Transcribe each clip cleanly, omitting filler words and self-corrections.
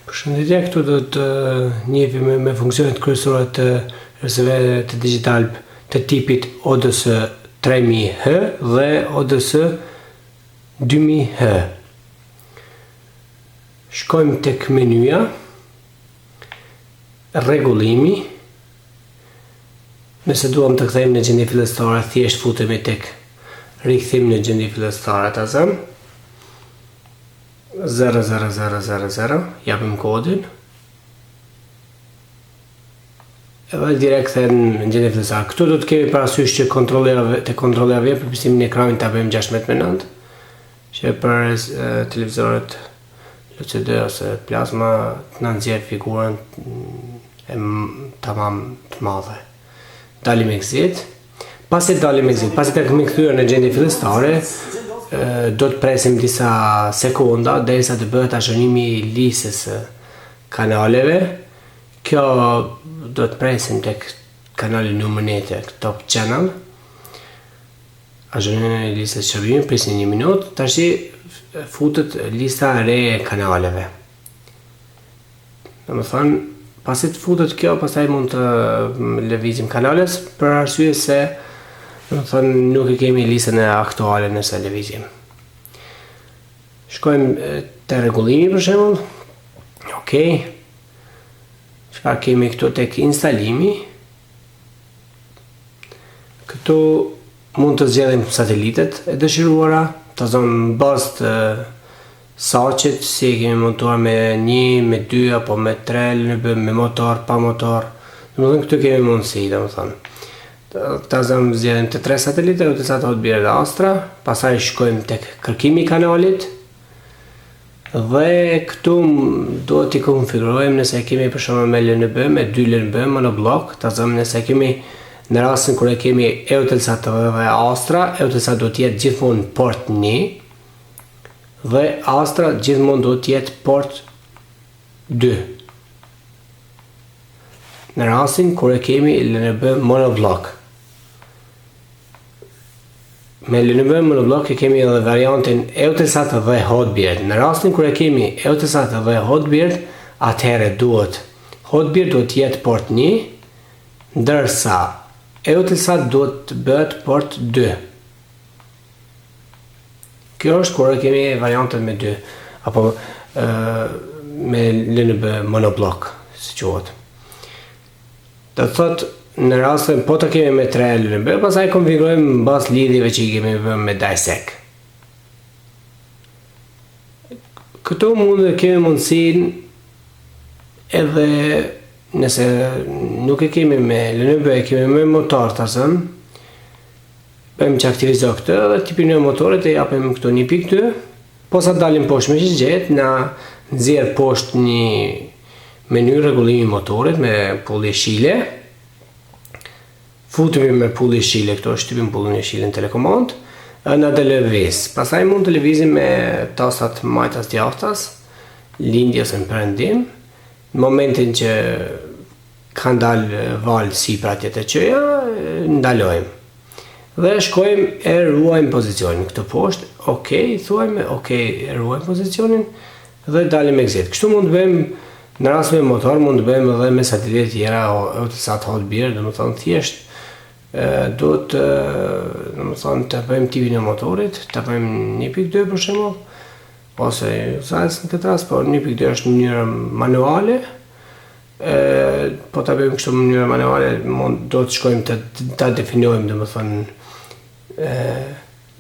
Përshëndetje, këtu do të njehim me funksionet kryesore të rësëve të digital të tipit ODS 3000H dhe ODS 2000H. Shkojmë tek menuja, rregullimi. Nëse duam të kthejmë në gjendje fillestare, thjesht futemi tek rikthim në gjendje fillestare ta zëm. 00000, japim kodin. Edhe direkt në gjendje fillestare. Këtu do të kemi parasysh që kontrolli AV për përpisimin e ekranit ta bëjmë 16:9, që për televizorët LCD ose plasma të na nxjerr figurën tamam të madhe. Dalim exit. Pasi dalim exit, pasi të kemi kthyer në gjendje fillestare, do të presim disa sekonda derisa të bëhet azhërimi i listës së kanaleve. Kjo do të presim tek kanali numër 1 tek Top Channel. Azhërimi i listës së shërbimit, prisni 1 minutë. Tash futet lista e re e kanaleve. Domethënë, pasi të futet kjo, pastaj mund të lëvizim kanales për arsye se nuk e kemi listën e aktuale nëse lëvizim. Shkojmë te rregullimi për shembull. Okej. Çfarë kemi këtu tek instalimi? Këtu mund të zgjedhim satelitet e dëshiruara, të zonë bazë të saqet, si e kemi montuar me 1, me 2 apo me 3 LNB, me motor, pa motor. Domethënë këtu kemi mundësi, domethënë. Ta zëmë zgjedhim të 3 satelite, Eutelsat Hotbird dhe Astra, pastaj shkojmë tek kërkimi i kanalit. Dhe këtu duhet t'i konfigurojmë nëse kemi për shembull me LNB, me 2 LNB monoblok, ta zëmë nëse kemi në rastin kur e kemi Eutelsat dhe Astra, Eutelsat do të jetë gjithmonë port 1 dhe Astra gjithmonë do të jetë port 2. Në rastin kur e kemi LNB monoblok. Me LNB monoblok e kemi edhe variantin Eutelsat dhe Hotbird. Në rastin kur e kemi Eutelsat dhe Hotbird, atëherë Hotbird duhet të jetë port 1, ndërsa Eutelsat duhet të bëhet port 2. Kjo është kur e kemi variantin me 2 apo me LNB monoblok, si quhet. Do thotë në rastin po të kemi me 3 LNB, pastaj konfigurojmë mbas lidhjeve që i kemi vënë me DAISEC. Këtu mund të kemi mundësinë edhe nëse nuk e kemi me LNB, e kemi me motor ta zëm, bëjmë që aktivizoj këtë dhe tipin e motorit e japim këtu 1.2. Posa dalim poshtë me shigjet, na nxjerr poshtë një menu rregullimi motorit me pullë jeshile. Futemi me pullë jeshile, këto shtypim pullën jeshile në telekomand, na do lëviz. Pastaj mund të lëvizim me tastat majtas djathtas, lindje ose perëndim. Në momentin që kanë dalë valë sipër atje te qeja, ndalojmë. Dhe shkojmë e ruajmë pozicionin këtu poshtë. Okej, thuajmë, okej, e ruajmë pozicionin dhe dalim exit. Kështu mund të bëjmë në rast me motor, mund të bëjmë edhe me satelitet tjera, Eutelsat Hotbird, domethënë thjesht duhet të bëjmë tipin e motorit, të bëjmë 1.2 për shembull, ose në këtë rast, por 1.2 është në mënyrë manuale. Po ta bëjmë kështu në mënyrë manuale, do të shkojmë ta definojmë, domethënë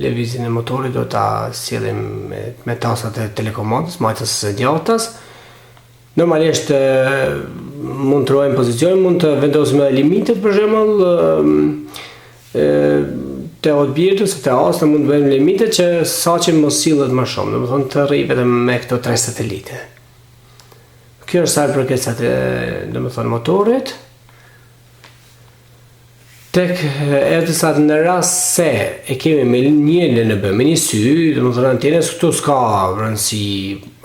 lëvizjen e motorit do ta sjellim me tasat e telekomandës, majtas së djathtas. Normalisht mund të ruajmë pozicionin, mund të vendosim limitet për shembull te Hotbird ose te Astra mund të bëjmë limite që saqen mos sillet më shumë, domethënë të rri vetëm me këto 3 satelite. Kjo është sa i përket domethënë motorit. Tek Eutelsat në rast se e kemi me një LNB, me një sy, domethënë antenës këtu s'ka rëndësi,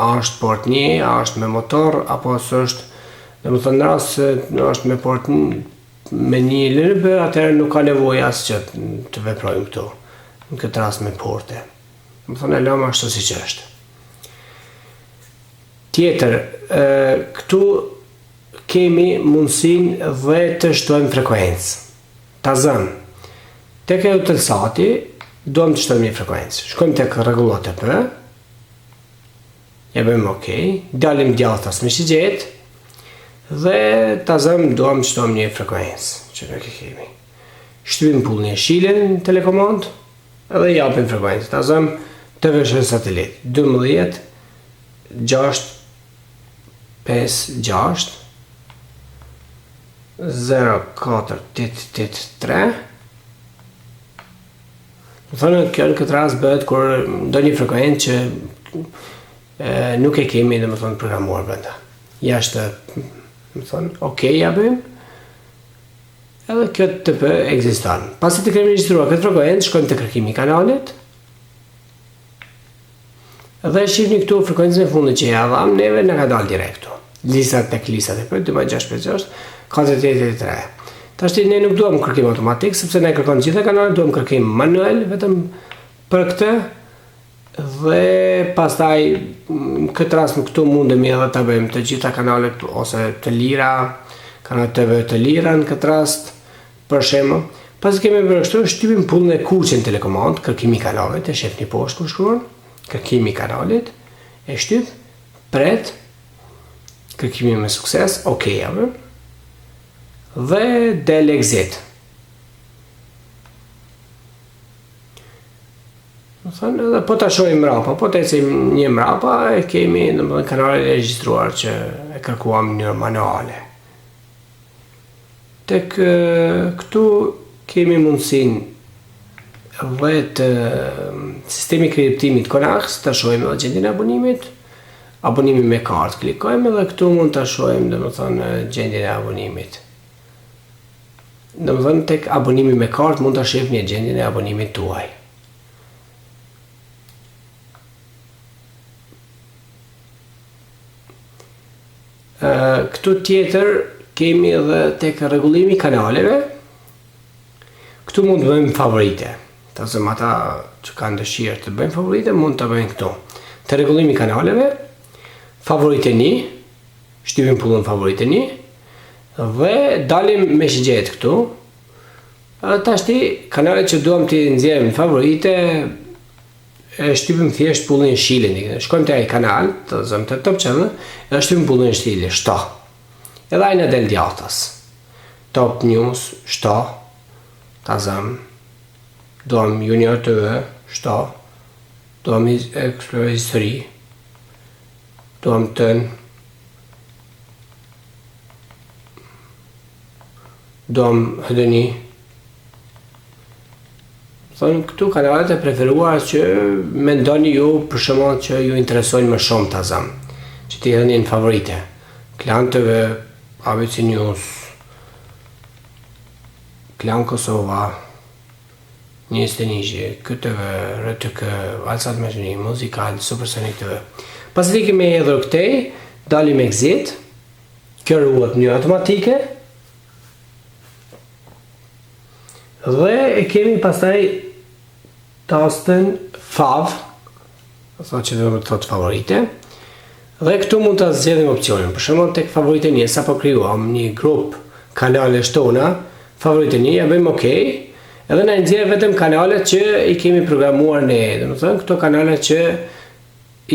a është port 1, a është me motor, apo s'është, domethënë në rast se është me port 1, me një LNB, atëherë nuk ka nevojë asgjë të veprojmë këtu, në këtë rast me porte. Domethënë e lëmë ashtu siç është. Tjetër, këtu kemi mundësin dhe të shtojmë frekuencë. Ta zëmë, tek e utëlsati, duhem të shtojmë një frekuencë. Shkojmë tek rregullor ATP, ja bëjmë OK, dalim djathtas me shigjet, dhe ta zëmë duhem të shtojmë një frekuencë, që nuk e kemi. Shtypim pullin e shilën në telekomand, edhe japim frekuencë. Ta zëmë të vëshën satelit, 12, 6, 5, 6, 0483. Më thonë, kjo në këtë rast bëhet kur do një frekuencë që nuk e kemi dhe më thonë programuar brenda. Jashtë, më thonë, OK, ja bëjmë. Edhe kjo TP ekziston. Pasi të kemi regjistruar këtë frekuencë, shkojmë të kërkimi i kanalit. Dhe shihni këtu frekuencën e fundit që ja dham, neve në ka dalë direkt këtu. Listat tek listat e për 2656 483. Tashti ne nuk duam kërkim automatik, sepse ne kërkon gjitha kanalet, duam kërkim manual vetëm për këtë. Dhe pastaj në këtë rast këtu mundemi edhe ta bëjmë të gjitha kanalet ose të lira, kanalet TV të lira në këtë rast, për shembull. Pasi kemi bërë kështu, shtypim pullën e kuqe në telekomand, kërkimi i kanalit, e shefni poshtë kur shkruan, kërkimi i kanalit, e shtyp, pret, kërkimi me sukses, OK javë, dhe del exit. Edhe po ta shohim mrapa, po të ecim një mrapa, e kemi domethënë kanalin e regjistruar që e kërkuam në mënyrë manuale. Tek këtu kemi mundësinë dhe të sistemi kriptimit Konax, ta shohim edhe gjendjen e abonimit, abonimi me kartë, klikojmë dhe këtu mund ta shohim domethënë gjendjen e abonimit. Domethënë tek abonimi me kartë mund ta shihni gjendjen e abonimit tuaj. Këtu tjetër kemi edhe tek rregullimi i kanaleve. Këtu mund të bëjmë favorite. Ta zëmë ata që kanë dëshirë të bëjmë favorite, mund të bëjmë këtu. Te rregullimi i kanaleve, favorite 1, shtypim pullën favorite 1, dhe dalim me shigjet këtu. Tashti kanalet që duam t'i nxjerrim në favorite, shtypim thjesht pullën e shilën. Shkojmë te ai kanal, të zëmë te Top Channel, dhe shtypim pullën e shilën, shto. Edhe ai na del djathtas. Top News, shto. Ta zëmë. Duam Junior TV, shto. Duam Explore History. Duam tën. Duam HDNI. Thonë këtu kanalet e preferuar që mendoni ju për shembull që ju interesojnë më shumë ta zëm, që t'i hedhni në favorite. Klan TV, ABC News, Klan Kosova, 21, KTV, RTK, Alsat Mashini, Muzikal, Supersonic TV. Pasi ti kemi hedhur këtej, dalim exit. Kjo ruhet në mënyrë automatike. Dhe e kemi pastaj tastin fav, ose që do të thotë favorite. Dhe këtu mund ta zgjedhim opsionin. Për shembull tek favorite 1 sapo krijuam një grup kanalesh tona, favorite 1 ja bëjmë OK, edhe na nxjerr vetëm kanalet që i kemi programuar ne, domethënë këto kanale që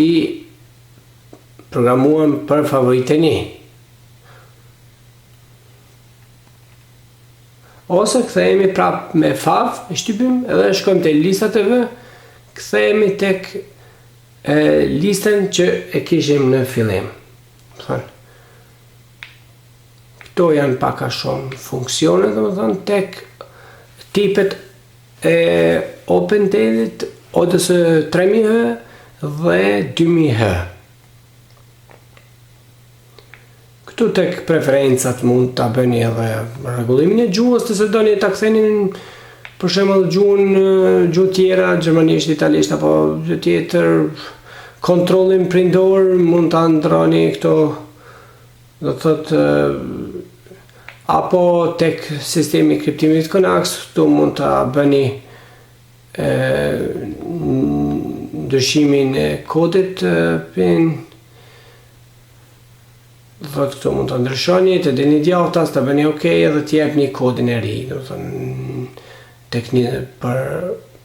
i programuam për favorite 1. Ose kthehemi prap me fav, e shtypim edhe shkojmë te lista TV, kthehemi tek listën që e kishim në fillim. Këto janë pak a shumë funksione, domethënë tek tipet e OpenTelit, ODS 3000H dhe 2000H. Këtu tek preferencat mund ta bëni edhe rregullimin e gjuhës, nëse doni ta ktheni për shembull gjuhë tjera, gjermanisht, italisht apo gjë tjetër, kontrollin prindor mund ta ndroni këto, do të thotë apo tek sistemi i kriptimit Konax, këtu mund ta bëni ndryshimin e kodit PIN. Do thotë këtu mund të ndryshoni, të dini djathtas, të bëni OK edhe të jepni kodin e ri, do thonë për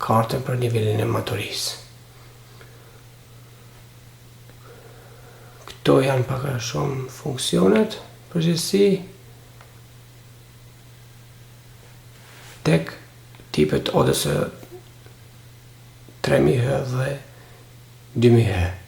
kartën për nivelin e maturisë. Këto janë pak a shumë funksionet përgjithësi tek tipet ODS 3000H dhe 2000H.